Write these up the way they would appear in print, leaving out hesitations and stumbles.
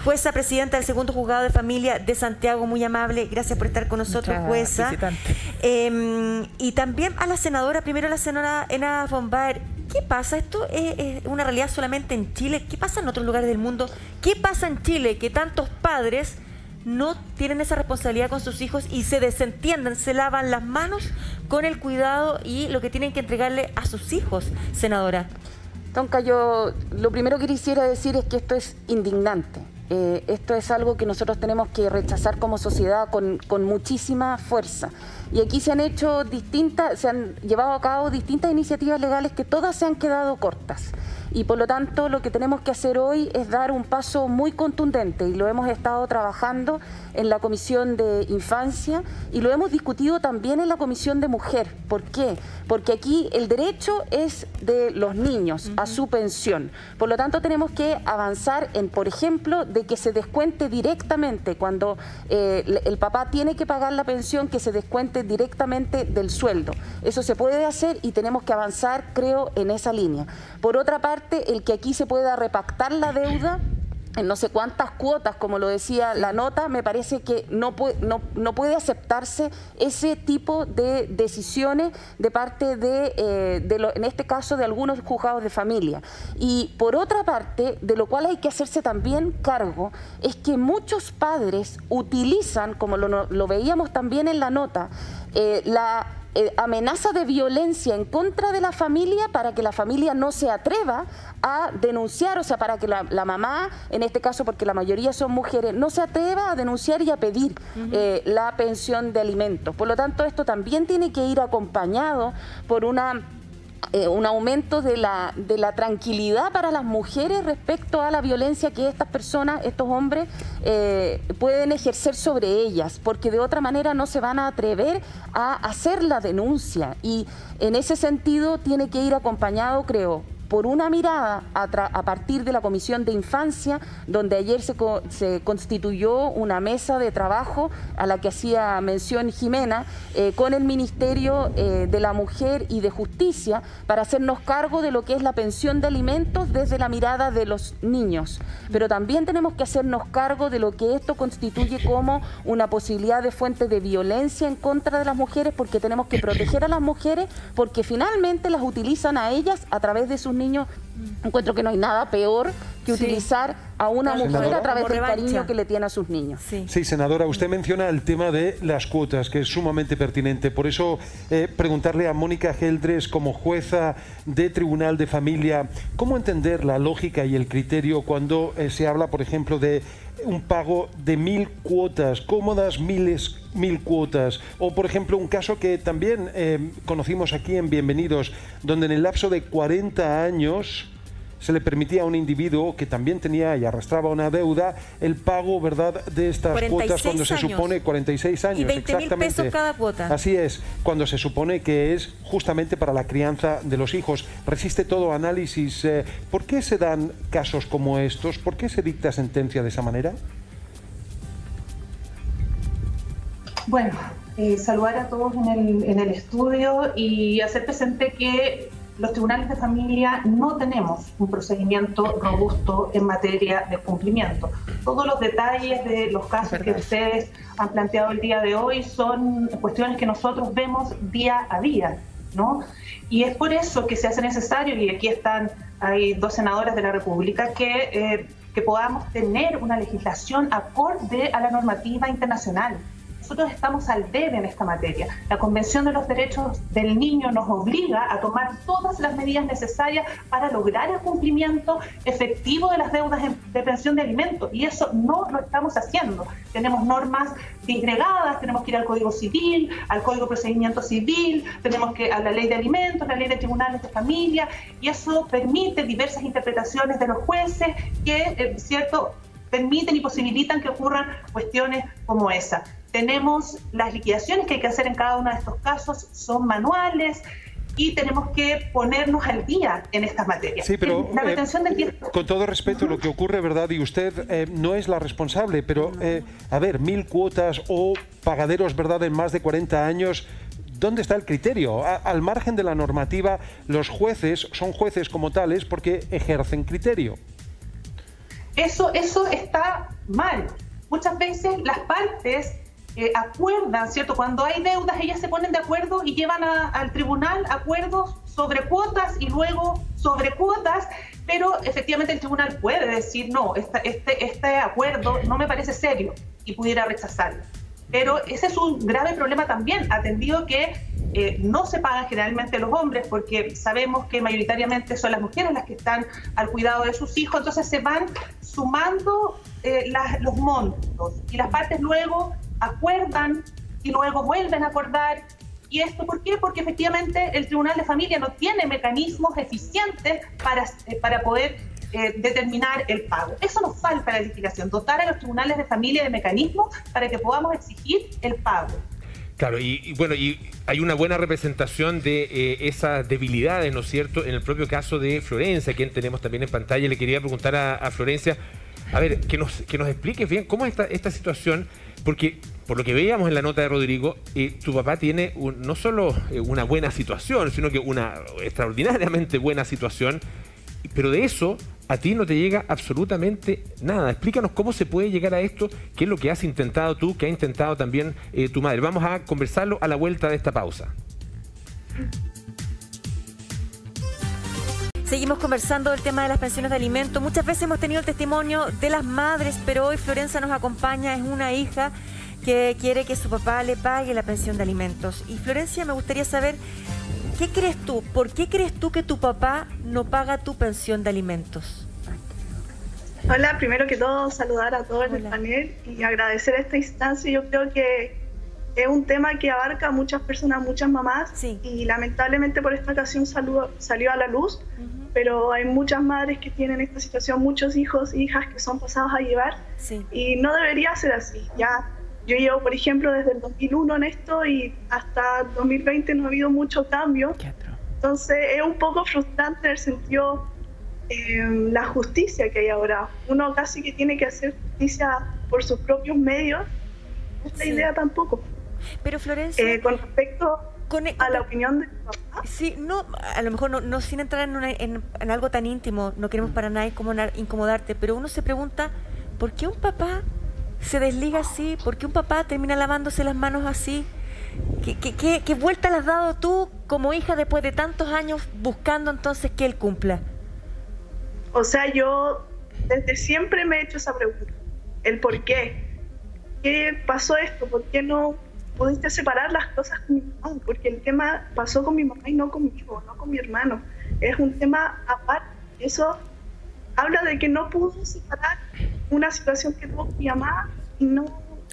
jueza presidenta del segundo juzgado de familia de Santiago, muy amable, gracias por estar con nosotros, jueza. Y también a la senadora, primero a la senadora Ena von Baer. ¿Qué pasa? ¿Esto es una realidad solamente en Chile? ¿Qué pasa en otros lugares del mundo? ¿Qué pasa en Chile que tantos padres no tienen esa responsabilidad con sus hijos y se desentienden, se lavan las manos con el cuidado y lo que tienen que entregarle a sus hijos, senadora? Tonka, yo lo primero que quisiera decir es que esto es indignante. Esto es algo que nosotros tenemos que rechazar como sociedad con muchísima fuerza. Y aquí se han llevado a cabo distintas iniciativas legales que todas se han quedado cortas. Y por lo tanto lo que tenemos que hacer hoy es dar un paso muy contundente y lo hemos estado trabajando en la Comisión de Infancia y lo hemos discutido también en la Comisión de Mujer. ¿Por qué? Porque aquí el derecho es de los niños a su pensión. Por lo tanto tenemos que avanzar en, por ejemplo, de que se descuente directamente cuando el papá tiene que pagar la pensión, que se descuente directamente del sueldo. Eso se puede hacer y tenemos que avanzar, creo, en esa línea. Por otra parte, el que aquí se pueda repactar la deuda en no sé cuántas cuotas, como lo decía la nota, me parece que no puede aceptarse ese tipo de decisiones de parte en este caso, de algunos juzgados de familia. Y por otra parte, de lo cual hay que hacerse también cargo, es que muchos padres utilizan, como lo veíamos también en la nota, la amenaza de violencia en contra de la familia para que la familia no se atreva a denunciar, o sea, para que la mamá, en este caso porque la mayoría son mujeres, no se atreva a denunciar y a pedir la pensión de alimentos. Por lo tanto, esto también tiene que ir acompañado por un aumento de la tranquilidad para las mujeres respecto a la violencia que estas personas, estos hombres, pueden ejercer sobre ellas, porque de otra manera no se van a atrever a hacer la denuncia. Y en ese sentido tiene que ir acompañado, creo, por una mirada a partir de la Comisión de Infancia, donde ayer se constituyó una mesa de trabajo a la que hacía mención Jimena, con el Ministerio de la Mujer y de Justicia, para hacernos cargo de lo que es la pensión de alimentos desde la mirada de los niños. Pero también tenemos que hacernos cargo de lo que esto constituye como una posibilidad de fuente de violencia en contra de las mujeres, porque tenemos que proteger a las mujeres, porque finalmente las utilizan a ellas a través de sus niños. Encuentro que no hay nada peor que utilizar a una mujer a través del cariño que le tiene a sus niños. Sí, senadora, usted menciona el tema de las cuotas, que es sumamente pertinente. Por eso, preguntarle a Mónica Geldres, como jueza de Tribunal de Familia, ¿cómo entender la lógica y el criterio cuando se habla, por ejemplo, de un pago de 1000 cuotas, cómodas 1000 cuotas? O, por ejemplo, un caso que también conocimos aquí en Bienvenidos, donde en el lapso de 40 años se le permitía a un individuo que también tenía y arrastraba una deuda el pago, ¿verdad?, de estas cuotas cuando se supone 46 años. Y 20.000 pesos cada cuota. Así es, cuando se supone que es justamente para la crianza de los hijos. Resiste todo análisis. ¿Por qué se dan casos como estos? ¿Por qué se dicta sentencia de esa manera? Bueno, saludar a todos en el estudio y hacer presente que los tribunales de familia no tenemos un procedimiento robusto en materia de cumplimiento. Todos los detalles de los casos que ustedes han planteado el día de hoy son cuestiones que nosotros vemos día a día, ¿no? Y es por eso que se hace necesario, y aquí hay dos senadoras de la República, que podamos tener una legislación acorde a la normativa internacional. Nosotros estamos al debe en esta materia. La Convención de los Derechos del Niño nos obliga a tomar todas las medidas necesarias para lograr el cumplimiento efectivo de las deudas de pensión de alimentos, y eso no lo estamos haciendo. Tenemos normas disgregadas, tenemos que ir al Código Civil, al Código de Procedimiento Civil, tenemos que a la Ley de Alimentos, la Ley de Tribunales de Familia, y eso permite diversas interpretaciones de los jueces que, permiten y posibilitan que ocurran cuestiones como esa. Tenemos las liquidaciones que hay que hacer en cada uno de estos casos, son manuales, y tenemos que ponernos al día en estas materias. Sí, pero la retención del 10%. Con todo respeto, lo que ocurre, ¿verdad? Y usted no es la responsable, pero a ver, 1000 cuotas o pagaderos, ¿verdad?, en más de 40 años... ¿Dónde está el criterio? Al margen de la normativa, los jueces son jueces como tales porque ejercen criterio. Eso está mal. Muchas veces las partes acuerdan, ¿cierto? Cuando hay deudas, ellas se ponen de acuerdo y llevan al tribunal acuerdos sobre cuotas y luego sobre cuotas, pero efectivamente el tribunal puede decir, no, este acuerdo no me parece serio y pudiera rechazarlo. Pero ese es un grave problema también, atendido que no se pagan generalmente los hombres, porque sabemos que mayoritariamente son las mujeres las que están al cuidado de sus hijos, entonces se van sumando los montos y las partes luego acuerdan y luego vuelven a acordar. ¿Y esto por qué? Porque efectivamente el Tribunal de Familia no tiene mecanismos eficientes para poder determinar el pago. Eso nos falta en la legislación, dotar a los tribunales de familia de mecanismos para que podamos exigir el pago. Claro, y bueno, y hay una buena representación de esas debilidades, ¿no es cierto?, en el propio caso de Florencia, quien tenemos también en pantalla. Le quería preguntar a Florencia, a ver, que nos expliques bien cómo es esta situación, porque por lo que veíamos en la nota de Rodrigo, tu papá tiene no solo una buena situación, sino que una extraordinariamente buena situación, pero de eso a ti no te llega absolutamente nada. Explícanos cómo se puede llegar a esto, qué es lo que has intentado tú, qué ha intentado también tu madre. Vamos a conversarlo a la vuelta de esta pausa. Seguimos conversando del tema de las pensiones de alimentos. Muchas veces hemos tenido el testimonio de las madres, pero hoy Florencia nos acompaña, es una hija que quiere que su papá le pague la pensión de alimentos. Y Florencia, me gustaría saber, ¿qué crees tú? ¿Por qué crees tú que tu papá no paga tu pensión de alimentos? Hola, primero que todo saludar a todos en el panel y agradecer esta instancia. Yo creo que es un tema que abarca a muchas personas, muchas mamás, sí. Y lamentablemente por esta ocasión salió a la luz, pero hay muchas madres que tienen esta situación, muchos hijos e hijas que son pasados a llevar, sí. Y no debería ser así. Ya yo llevo, por ejemplo, desde el 2001 en esto y hasta 2020 no ha habido mucho cambio. Entonces es un poco frustrante en el sentido la justicia que hay ahora. Uno casi que tiene que hacer justicia por sus propios medios. Esta idea tampoco. Pero Florencia, con respecto a la opinión de tu papá. Sí, no, a lo mejor no sin entrar en algo tan íntimo, no queremos para nada incomodarte, pero uno se pregunta, ¿por qué un papá se desliga así? ¿Por qué un papá termina lavándose las manos así? ¿Qué vuelta le has dado tú como hija después de tantos años buscando entonces que él cumpla? O sea, yo desde siempre me he hecho esa pregunta, el por qué. ¿Qué pasó esto? ¿Por qué no pudiste separar las cosas con mi mamá? Porque el tema pasó con mi mamá y no conmigo, no con mi hermano. Es un tema aparte. Eso habla de que no pudo separar una situación que tuvo con mi mamá y no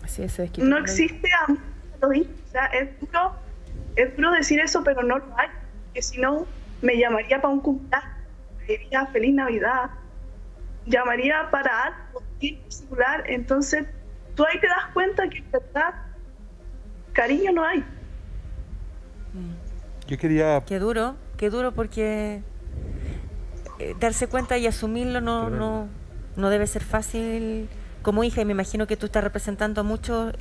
existe amor a los hijos. O sea, es duro decir eso, pero no lo hay. Porque si no, me llamaría para un cumpleaños, me diría Feliz Navidad, llamaría para algo en particular. Entonces, tú ahí te das cuenta que en verdad cariño no hay. Yo quería... Qué duro porque darse cuenta y asumirlo no debe ser fácil como hija, y me imagino que tú estás representando a muchos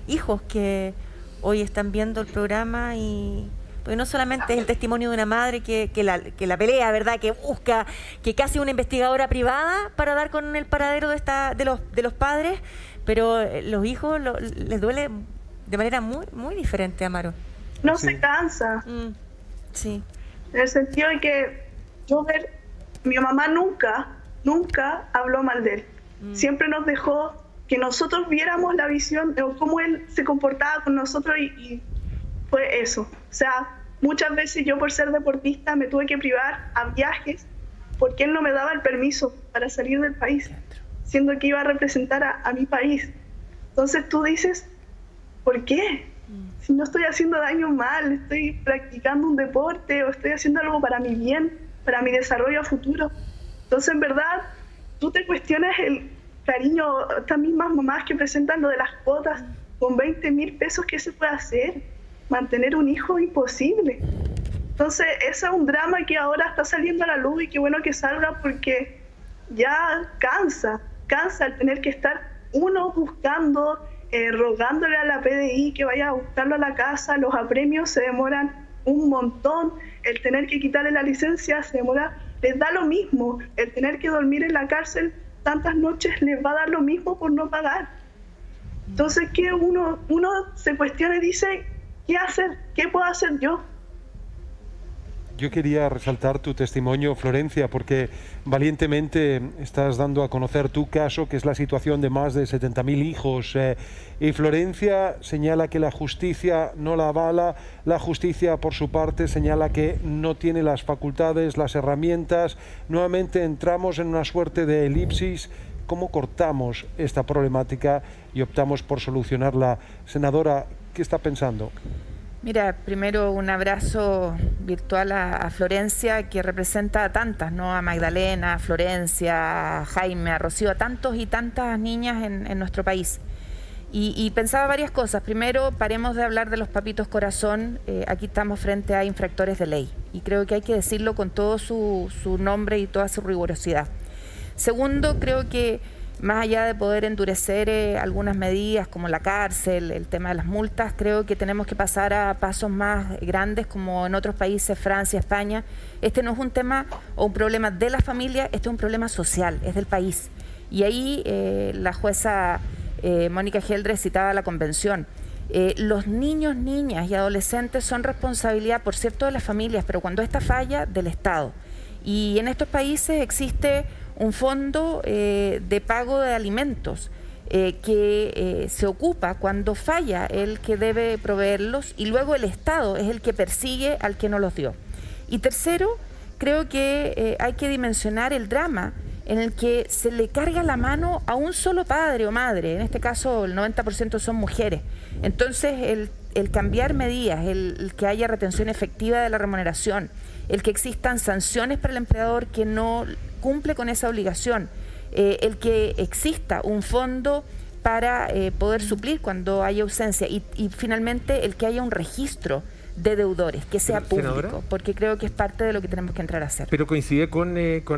hijos que hoy están viendo el programa, y porque no solamente es el testimonio de una madre que la pelea, ¿verdad?, que busca, que casi una investigadora privada para dar con el paradero de los padres, pero los hijos les duele de manera muy, muy diferente, Amaro. No sí. Se cansa. Sí. En el sentido de que mi mamá nunca habló mal de él. Siempre nos dejó que nosotros viéramos la visión de cómo él se comportaba con nosotros y fue eso. O sea, muchas veces yo por ser deportista me tuve que privar a viajes porque él no me daba el permiso para salir del país, siendo que iba a representar a mi país. Entonces tú dices, ¿por qué? Si no estoy haciendo daño mal, estoy practicando un deporte o estoy haciendo algo para mi bien, para mi desarrollo a futuro. Entonces, en verdad, tú te cuestionas el cariño, estas mismas mamás que presentan lo de las cuotas, con 20.000 pesos, ¿qué se puede hacer? Mantener un hijo imposible. Entonces, ese es un drama que ahora está saliendo a la luz y qué bueno que salga porque ya cansa el tener que estar uno buscando, rogándole a la PDI que vaya a buscarlo a la casa, los apremios se demoran un montón, el tener que quitarle la licencia se demora, les da lo mismo, el tener que dormir en la cárcel tantas noches les va a dar lo mismo por no pagar. Entonces, que uno se cuestiona y dice, ¿qué hacer? ¿Qué puedo hacer yo? Yo quería resaltar tu testimonio, Florencia, porque valientemente estás dando a conocer tu caso, que es la situación de más de 70.000 hijos. Y Florencia señala que la justicia no la avala, la justicia por su parte señala que no tiene las facultades, las herramientas. Nuevamente entramos en una suerte de elipsis. ¿Cómo cortamos esta problemática y optamos por solucionarla? Senadora, ¿qué está pensando? Mira, primero un abrazo virtual a Florencia, que representa a tantas, ¿no? A Magdalena, a Florencia, a Jaime, a Rocío, a tantos y tantas niñas en nuestro país. Y pensaba varias cosas. Primero, paremos de hablar de los papitos corazón. Aquí estamos frente a infractores de ley. Y creo que hay que decirlo con todo su nombre y toda su rigurosidad. Segundo, creo que más allá de poder endurecer algunas medidas como la cárcel, el tema de las multas, creo que tenemos que pasar a pasos más grandes como en otros países, Francia, España. Este no es un tema o un problema de la familia, este es un problema social, es del país. Y ahí la jueza Mónica Geldres citaba la convención. Los niños, niñas y adolescentes son responsabilidad, por cierto, de las familias, pero cuando esta falla, del Estado. Y en estos países existe un fondo de pago de alimentos que se ocupa cuando falla el que debe proveerlos y luego el Estado es el que persigue al que no los dio. Y tercero, creo que hay que dimensionar el drama en el que se le carga la mano a un solo padre o madre, en este caso el 90% son mujeres. Entonces el cambiar medidas, el que haya retención efectiva de la remuneración, el que existan sanciones para el empleador que no cumple con esa obligación, el que exista un fondo para poder suplir cuando hay ausencia y finalmente el que haya un registro de deudores, que sea público, senadora, porque creo que es parte de lo que tenemos que entrar a hacer. Pero coincide con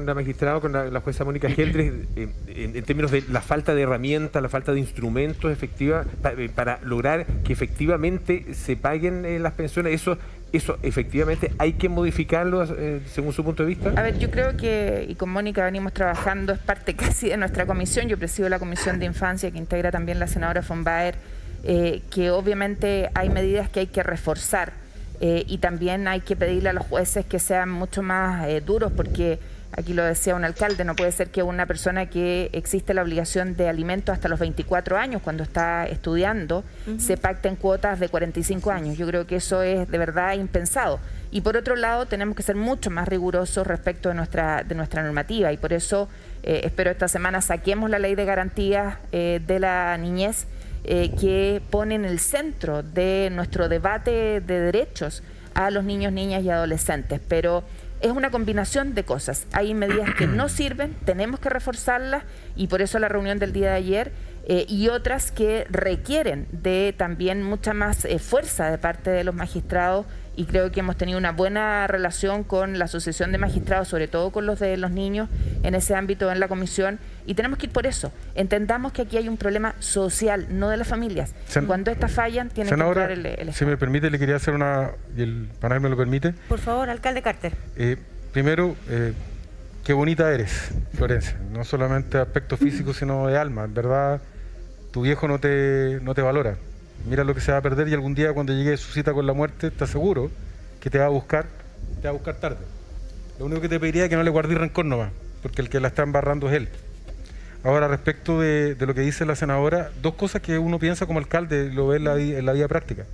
la magistrada, con la jueza Mónica Geldres, en términos de la falta de herramientas, la falta de instrumentos efectivos para lograr que efectivamente se paguen las pensiones. Eso efectivamente hay que modificarlo según su punto de vista. A ver, yo creo que, y con Mónica venimos trabajando, es parte casi de nuestra comisión. Yo presido la Comisión de Infancia, que integra también la senadora von Baer, que obviamente hay medidas que hay que reforzar. Y también hay que pedirle a los jueces que sean mucho más duros, porque aquí lo decía un alcalde, no puede ser que una persona que existe la obligación de alimento hasta los 24 años cuando está estudiando, se pacten cuotas de 45 años. Yo creo que eso es de verdad impensado. Y por otro lado, tenemos que ser mucho más rigurosos respecto de nuestra normativa y por eso espero esta semana saquemos la ley de garantías de la niñez, que pone en el centro de nuestro debate de derechos a los niños, niñas y adolescentes. Pero es una combinación de cosas. Hay medidas que no sirven, tenemos que reforzarlas y por eso la reunión del día de ayer, y otras que requieren de también mucha más fuerza de parte de los magistrados, y creo que hemos tenido una buena relación con la Asociación de Magistrados, sobre todo con los de los niños en ese ámbito en la comisión, y tenemos que ir por eso. Entendamos que aquí hay un problema social, no de las familias. Cuando estas fallan, tienen que entrar el Estado. Si me permite, le quería hacer una, y el panel me lo permite. Por favor, alcalde Carter. Primero, qué bonita eres, Florencia, no solamente de aspecto físico, sino de alma. En verdad, tu viejo no te valora. Mira lo que se va a perder y algún día cuando llegue su cita con la muerte, te aseguro que te va a buscar tarde. Lo único que te pediría es que no le guardes rencor nomás, porque el que la está embarrando es él. Ahora, respecto de lo que dice la senadora, dos cosas que uno piensa como alcalde, lo ve en la vida práctica.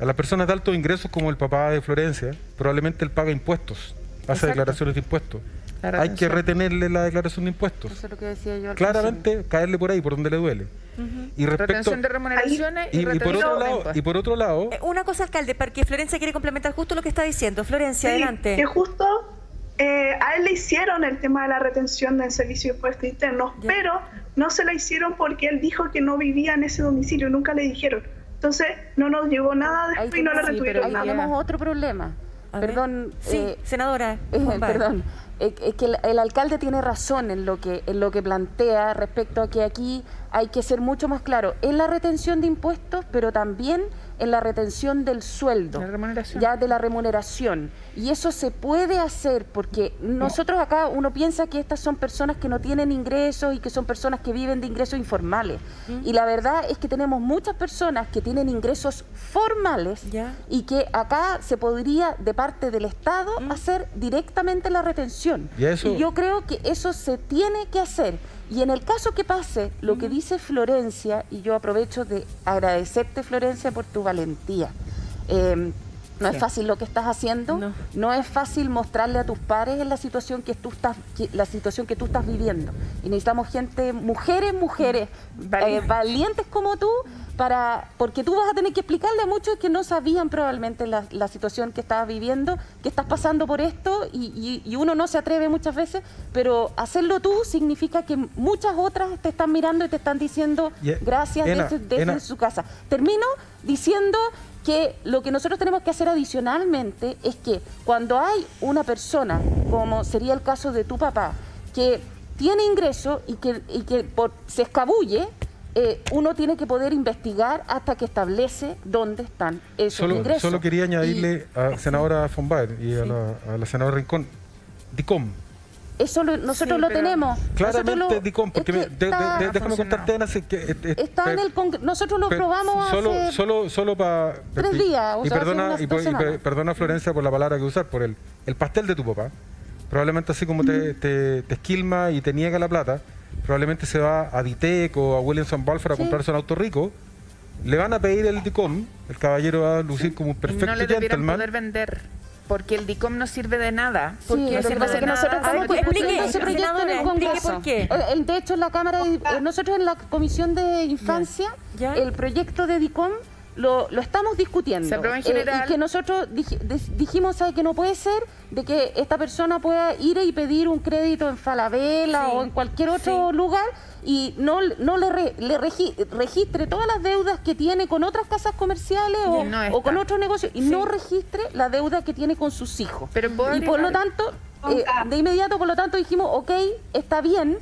A las personas de altos ingresos, como el papá de Florencia, probablemente él paga impuestos, hace declaraciones de impuestos. Hay que retenerle la declaración de impuestos. Eso es lo que decía yo al claramente, principio. Caerle por ahí, por donde le duele. Y retención de remuneraciones y por otro lado... Una cosa, alcalde, porque Florencia quiere complementar justo lo que está diciendo. Florencia, sí, adelante. Que justo a él le hicieron el tema de la retención del servicio de impuestos internos, pero no se la hicieron porque él dijo que no vivía en ese domicilio, nunca le dijeron. Entonces no nos llegó nada después y no le retuvieron nada. Ahí tenemos otro problema. Perdón. Sí, senadora. Perdón. Que el alcalde tiene razón en lo que plantea respecto a que aquí hay que ser mucho más claro en la retención de impuestos, pero también en la retención del sueldo, ya de la remuneración. Y eso se puede hacer porque nosotros acá uno piensa que estas son personas que no tienen ingresos y que son personas que viven de ingresos informales. Y la verdad es que tenemos muchas personas que tienen ingresos formales y que acá se podría, de parte del Estado, hacer directamente la retención. Y yo creo que eso se tiene que hacer. Y en el caso que pase lo que dice Florencia, y yo aprovecho de agradecerte, Florencia, por tu valentía. No es fácil lo que estás haciendo, no es fácil mostrarle a tus pares en la situación que tú estás viviendo. Y necesitamos gente, mujeres valientes como tú, porque tú vas a tener que explicarle a muchos que no sabían probablemente la situación que estabas viviendo, que estás pasando por esto y uno no se atreve muchas veces, pero hacerlo tú significa que muchas otras te están mirando y te están diciendo gracias desde su casa. Termino diciendo que lo que nosotros tenemos que hacer adicionalmente es que cuando hay una persona, como sería el caso de tu papá, que tiene ingreso y que se escabulle, uno tiene que poder investigar hasta que establece dónde están esos ingresos. Solo quería añadirle a la senadora von Baer y a la senadora Rincón, DICOM. Eso nosotros lo tenemos. Claramente DICOM, porque déjame contarte, Ana, que está en el nosotros lo probamos solo para 3 días. Perdona, Florencia, por la palabra que usar, por el pastel de tu papá. Probablemente así como te esquilma y te niega la plata, probablemente se va a Ditec o a Williamson Balfour a comprarse un auto rico. Le van a pedir el DICOM, el caballero va a lucir como un perfecto gentleman. No le debieran poder vender, porque el DICOM no sirve de nada. Porque lo que pasa es que nosotros estamos discutiendo ese proyecto en el Congreso. ¿Por qué? De hecho, en la Cámara, nosotros en la Comisión de Infancia, el proyecto de DICOM lo estamos discutiendo. Se aprueba en general. Y que nosotros dijimos, ¿sabe? Que no puede ser de que esta persona pueda ir y pedir un crédito en Falabella o en cualquier otro lugar y no le registre todas las deudas que tiene con otras casas comerciales o con otros negocios y no registre la deuda que tiene con sus hijos. Y por lo tanto, de inmediato, dijimos, ok, está bien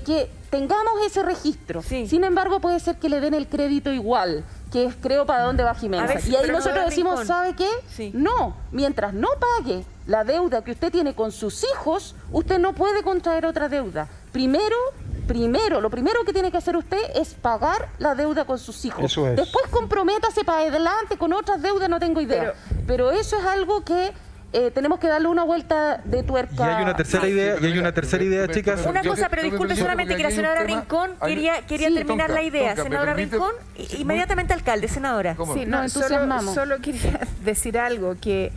que tengamos ese registro. Sin embargo, puede ser que le den el crédito igual, que es, creo, para dónde va Jiménez. Y ahí nosotros decimos, ¿sabe qué? No, mientras no pague la deuda que usted tiene con sus hijos, usted no puede contraer otra deuda. Lo primero que tiene que hacer usted es pagar la deuda con sus hijos. Eso es. Después comprométase para adelante con otras deudas, no tengo idea. Pero eso es algo que tenemos que darle una vuelta de tuerca. Y hay una tercera idea, chicas. Una cosa, pero disculpe solamente que la senadora Rincón quería terminar la idea. Senadora Rincón, inmediatamente alcalde, senadora. Sí, solo quería decir algo que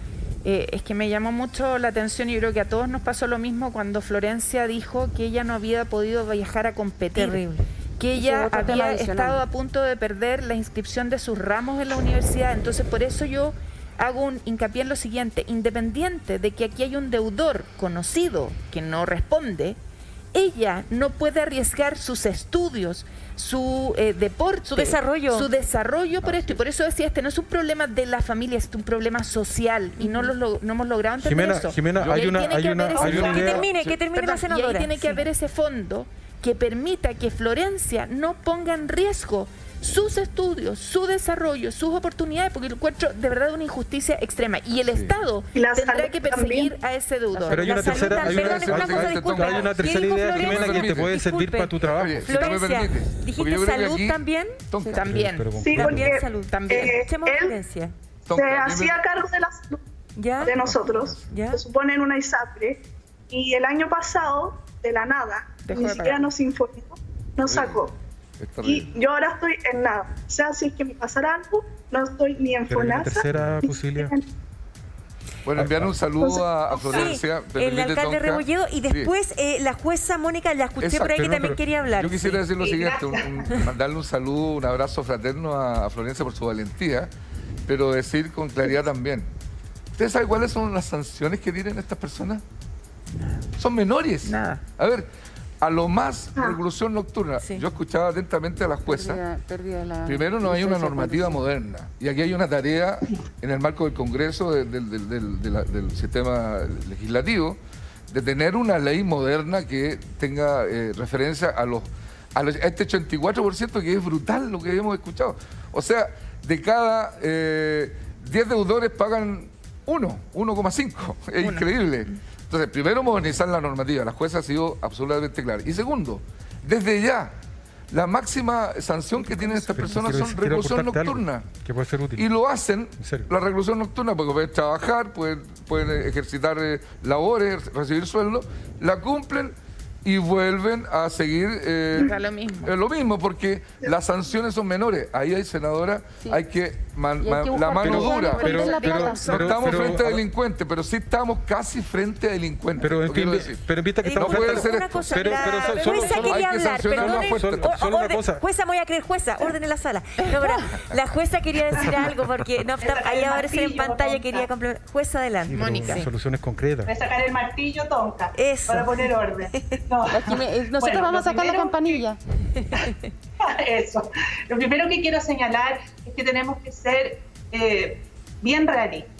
es que me llamó mucho la atención y creo que a todos nos pasó lo mismo cuando Florencia dijo que ella no había podido viajar a competir. Terrible. Que ella había estado a punto de perder la inscripción de sus ramos en la universidad. Entonces, por eso yo hago un hincapié en lo siguiente: independiente de que aquí hay un deudor conocido que no responde, ella no puede arriesgar sus estudios, su deporte, su desarrollo por esto. Y por eso decía, este no es un problema de la familia, es un problema social y no hemos logrado entender eso. Jimena, hay una idea. Que termine la senadora. Y ahí tiene que haber ese fondo que permita que Florencia no ponga en riesgo sus estudios, su desarrollo, sus oportunidades, porque encuentro de verdad una injusticia extrema. Y el Estado tendrá que perseguir a ese deudor. Pero hay una tercera idea, Jimena, que te puede servir para tu trabajo. Florencia, ¿dijiste salud también? También. Sí, porque salud. También. Florencia. Se hacía cargo de la salud de nosotros. Se supone en una ISAPRE. Y el año pasado, de la nada, ni siquiera nos informó, nos sacó. Y yo ahora estoy en nada. O sea, si es que me pasara algo, no estoy ni en FONASA. Tercera posibilidad. Bueno, enviar un saludo a Florencia. El alcalde Rebolledo y después la jueza Mónica, la escuché por ahí que también quería hablar. Yo quisiera decir lo siguiente, mandarle un saludo, un abrazo fraterno a Florencia por su valentía, pero decir con claridad también, ¿ustedes saben cuáles son las sanciones que tienen estas personas? Son menores. Nada. A ver, a lo más reclusión nocturna. Yo escuchaba atentamente a la jueza. Primero, no hay una normativa moderna. Y aquí hay una tarea en el marco del Congreso, del sistema legislativo, de tener una ley moderna que tenga referencia a este 84% que es brutal lo que hemos escuchado. O sea, de cada 10 deudores pagan 1,5. Es increíble. Entonces, primero, modernizar la normativa. La jueza ha sido absolutamente clara. Y segundo, desde ya, la máxima sanción que tienen estas personas son reclusión nocturna. Que puede ser útil. Y lo hacen, la reclusión nocturna, porque pueden trabajar, pueden ejercitar labores, recibir sueldo, la cumplen y vuelven a seguir lo mismo, porque las sanciones son menores. Ahí hay, senadora, hay que la mano dura. No estamos frente a delincuentes, pero sí estamos casi frente a delincuentes. Pero invita que estamos no puede ser esto. Solo hay que sancionar más fuerte. Solo una cosa. Jueza, me voy a creer, jueza, orden en la sala. No, pero la jueza quería decir algo, porque no está ahí a aparecer en pantalla, quería complementar. Jueza, adelante. Mónica. Soluciones concretas. Voy a sacar el martillo, Tonka, para poner orden. Nosotros vamos a sacar la campanilla. Eso. Lo primero que quiero señalar es que tenemos que ser bien realistas.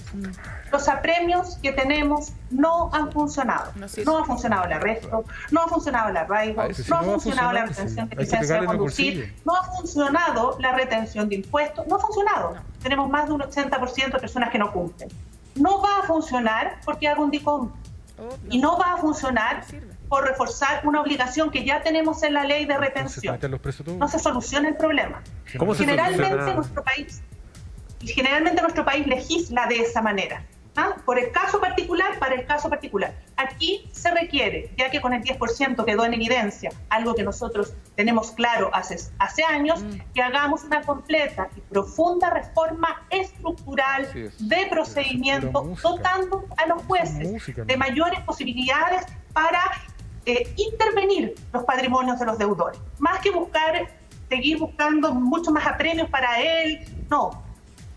Los apremios que tenemos no han funcionado. No ha funcionado el arresto, no ha funcionado el arraigo, no ha funcionado la retención de licencia de conducir, no ha funcionado la retención de impuestos, no ha funcionado. Tenemos más de un 80% de personas que no cumplen. No va a funcionar porque hago un DICOM. Y no va a funcionar por reforzar una obligación que ya tenemos en la ley de retención. No se soluciona el problema. Generalmente nuestro país legisla de esa manera. Por el caso particular, para el caso particular. Aquí se requiere, ya que con el 10% quedó en evidencia, algo que nosotros tenemos claro hace años, que hagamos una completa y profunda reforma estructural de procedimiento, dotando a los jueces de mayores posibilidades para intervenir los patrimonios de los deudores. Más que seguir buscando mucho más apremios para él, no.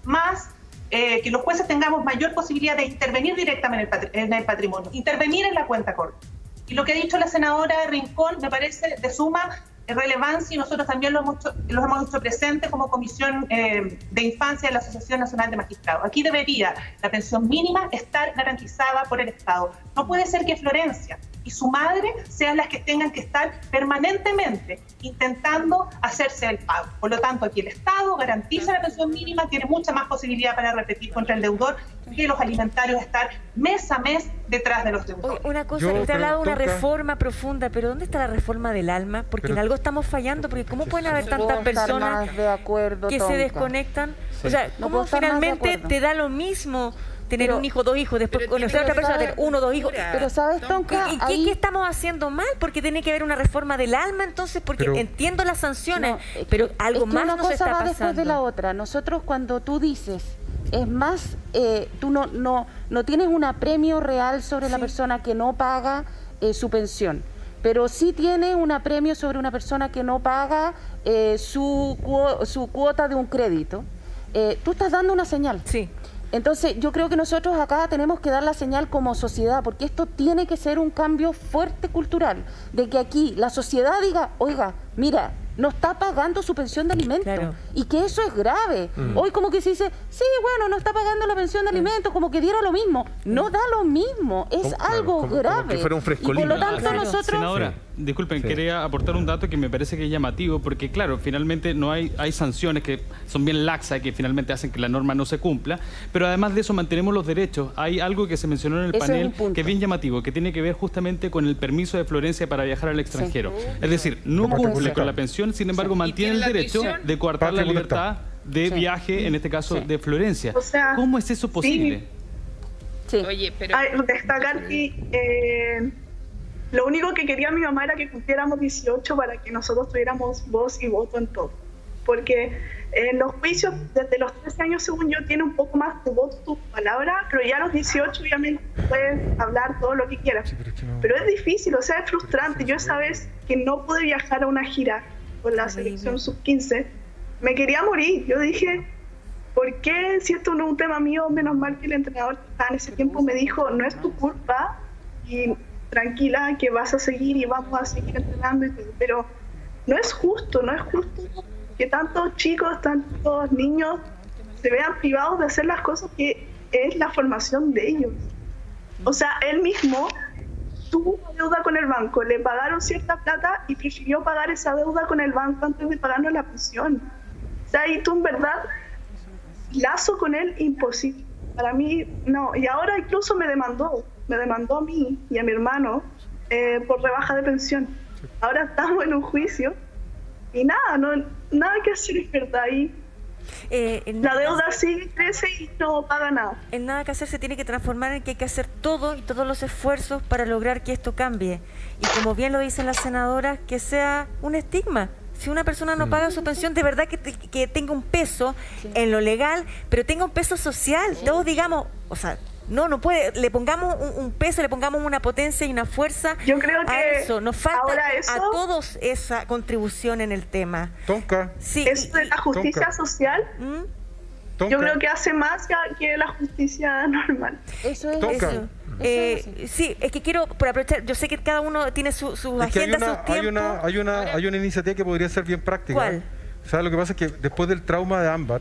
Más que los jueces tengamos mayor posibilidad de intervenir directamente en el patrimonio, intervenir en la cuenta corriente. Y lo que ha dicho la senadora Rincón me parece de suma relevancia, y nosotros también los hemos hecho presente como Comisión de Infancia de la Asociación Nacional de Magistrados. Aquí debería la pensión mínima estar garantizada por el Estado. No puede ser que Florencia y su madre sean las que tengan que estar permanentemente intentando hacerse el pago. Por lo tanto, aquí el Estado garantiza la pensión mínima, tiene mucha más posibilidad para repetir contra el deudor que los alimentarios estar mes a mes detrás de los deudores. Una cosa, usted ha hablado de una reforma profunda, pero ¿dónde está la reforma del alma? Porque en algo estamos fallando, porque ¿cómo pueden haber tantas personas que se desconectan? O sea, ¿cómo finalmente te da lo mismo tener un hijo, 2 hijos, después conocer a otra persona, tener 1, 2 hijos? Pero ¿sabes, Tonka? ¿Qué estamos haciendo mal? Porque tiene que haber una reforma del alma, entonces, porque entiendo las sanciones, pero algo más nos está pasando. Una cosa va después de la otra. Nosotros, cuando tú dices, es más, tú no tienes un apremio real sobre la persona que no paga su pensión, pero sí tiene un apremio sobre una persona que no paga su cuota de un crédito. Tú estás dando una señal. Sí. Entonces, yo creo que nosotros acá tenemos que dar la señal como sociedad, porque esto tiene que ser un cambio fuerte cultural, de que aquí la sociedad diga, oiga, mira, no está pagando su pensión de alimentos, y que eso es grave. Hoy como que se dice, sí, bueno, no está pagando la pensión de alimentos, como que diera lo mismo. No da lo mismo, es algo grave. Como que fuera un frescolín. Y por lo tanto nosotros... Senadora, disculpen, quería aportar un dato que me parece que es llamativo, porque claro, finalmente no hay sanciones que son bien laxas, que finalmente hacen que la norma no se cumpla, pero además de eso mantenemos los derechos. Hay algo que se mencionó en el panel que es bien llamativo, que tiene que ver justamente con el permiso de Florencia para viajar al extranjero. Es decir, no cumple con la pensión, sin embargo mantiene el derecho de coartar la libertad de viaje, en este caso de Florencia. O sea, ¿cómo es eso posible? Oye, pero... destacar que lo único que quería mi mamá era que cumpliéramos 18 para que nosotros tuviéramos voz y voto en todo. Porque en los juicios, desde los 13 años, según yo, tiene un poco más de voto tu palabra, pero ya a los 18 obviamente puedes hablar todo lo que quieras. Pero es difícil, o sea, es frustrante. Yo esa vez que no pude viajar a una gira con la selección sub-15, me quería morir. Yo dije, ¿por qué si esto no es un tema mío? Menos mal que el entrenador que estaba en ese tiempo me dijo, no es tu culpa y tranquila que vas a seguir y vamos a seguir entrenando y todo. Pero no es justo que tantos chicos, tantos niños se vean privados de hacer las cosas que es la formación de ellos. O sea, él mismo, tú tuvo una deuda con el banco, le pagaron cierta plata y prefirió pagar esa deuda con el banco antes de pagarnos la pensión. O sea, y tú en verdad, lazo con él imposible. Para mí, no. Y ahora incluso me demandó a mí y a mi hermano por rebaja de pensión. Ahora estamos en un juicio y nada que hacer, es verdad. Y la deuda sigue, crece y no paga nada. El nada que hacer se tiene que transformar en que hay que hacer todo y todos los esfuerzos para lograr que esto cambie. Y como bien lo dicen las senadoras, que sea un estigma. Si una persona no paga su pensión, de verdad que tenga un peso en lo legal, pero tenga un peso social. Todos digamos, o sea, no puede, le pongamos un peso, le pongamos una potencia y una fuerza. Yo creo que eso. Nos falta eso, a todos esa contribución en el tema. Tonka. Sí, eso de la justicia social, yo creo que hace más que la justicia normal. Eso es Tonka. eso. Sí, es que quiero, por aprovechar, yo sé que cada uno tiene sus agendas, sus tiempos. Hay una iniciativa que podría ser bien práctica. ¿Cuál? O sea, lo que pasa es que después del trauma de Ámbar,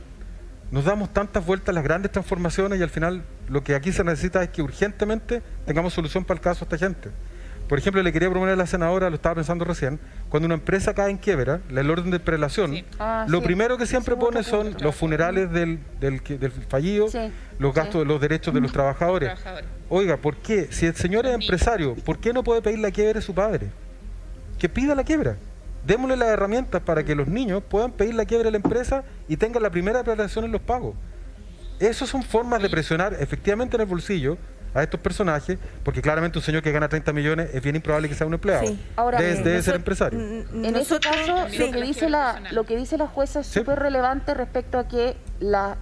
nos damos tantas vueltas a las grandes transformaciones y al final lo que aquí se necesita es que urgentemente tengamos solución para el caso de esta gente. Por ejemplo, le quería proponer a la senadora, lo estaba pensando recién, cuando una empresa cae en quiebra, el orden de prelación, lo primero que siempre pone son los funerales del fallido, los gastos, los derechos de los trabajadores. Oiga, ¿por qué? Si el señor es empresario, ¿por qué no puede pedir la quiebra de su padre? Que pida la quiebra. Démosle las herramientas para que los niños puedan pedir la quiebra de la empresa y tengan la primera prelación en los pagos. Esas son formas de presionar efectivamente en el bolsillo a estos personajes, porque claramente un señor que gana 30 millones es bien improbable que sea un empleado. Sí. Ahora, debe ser empresario. En ese caso, lo que dice la jueza es súper relevante respecto a que la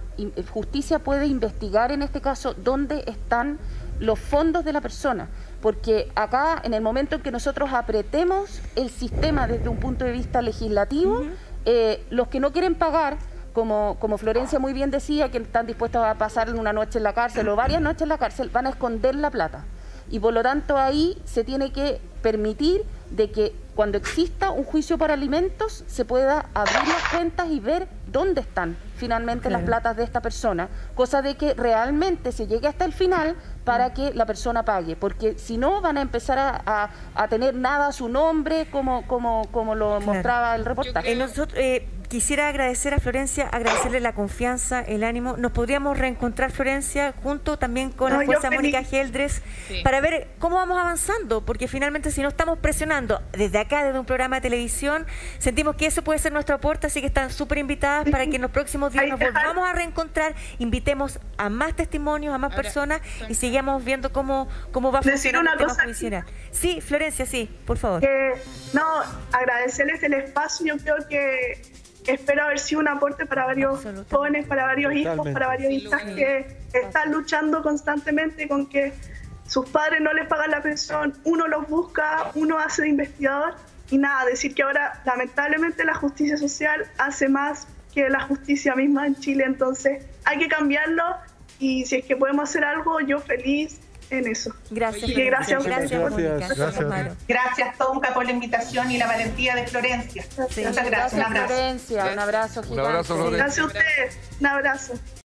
justicia puede investigar en este caso dónde están los fondos de la persona, porque acá en el momento en que nosotros apretemos el sistema desde un punto de vista legislativo, los que no quieren pagar, como Florencia muy bien decía, que están dispuestos a pasar una noche en la cárcel o varias noches en la cárcel, van a esconder la plata. Y por lo tanto ahí se tiene que permitir de que cuando exista un juicio por alimentos se pueda abrir las cuentas y ver dónde están finalmente las platas de esta persona, cosa de que realmente se llegue hasta el final para que la persona pague, porque si no van a empezar a tener nada a su nombre como lo mostraba el reportaje. Quisiera agradecer a Florencia, agradecerle la confianza, el ánimo. Nos podríamos reencontrar, Florencia, junto también con la jueza Mónica Geldres, para ver cómo vamos avanzando, porque finalmente si no estamos presionando desde acá, desde un programa de televisión, sentimos que eso puede ser nuestro aporte, así que están súper invitadas para que en los próximos días nos volvamos a reencontrar, invitemos a más testimonios, a más personas y sigamos viendo cómo va funcionando el tema judicial. Sí, Florencia, sí, por favor. Agradecerles el espacio. Yo creo que espero haber sido un aporte para varios jóvenes, para varios hijos, para varias hijas que están luchando constantemente con que sus padres no les pagan la pensión, uno los busca, uno hace de investigador y nada, decir que ahora lamentablemente la justicia social hace más que la justicia misma en Chile, entonces hay que cambiarlo y si es que podemos hacer algo, yo feliz en eso. Gracias. Gracias. Gracias, Tonka, por la invitación y la valentía de Florencia. Muchas gracias. Un abrazo. Florencia, un abrazo gigante. Gracias a ustedes. Un abrazo.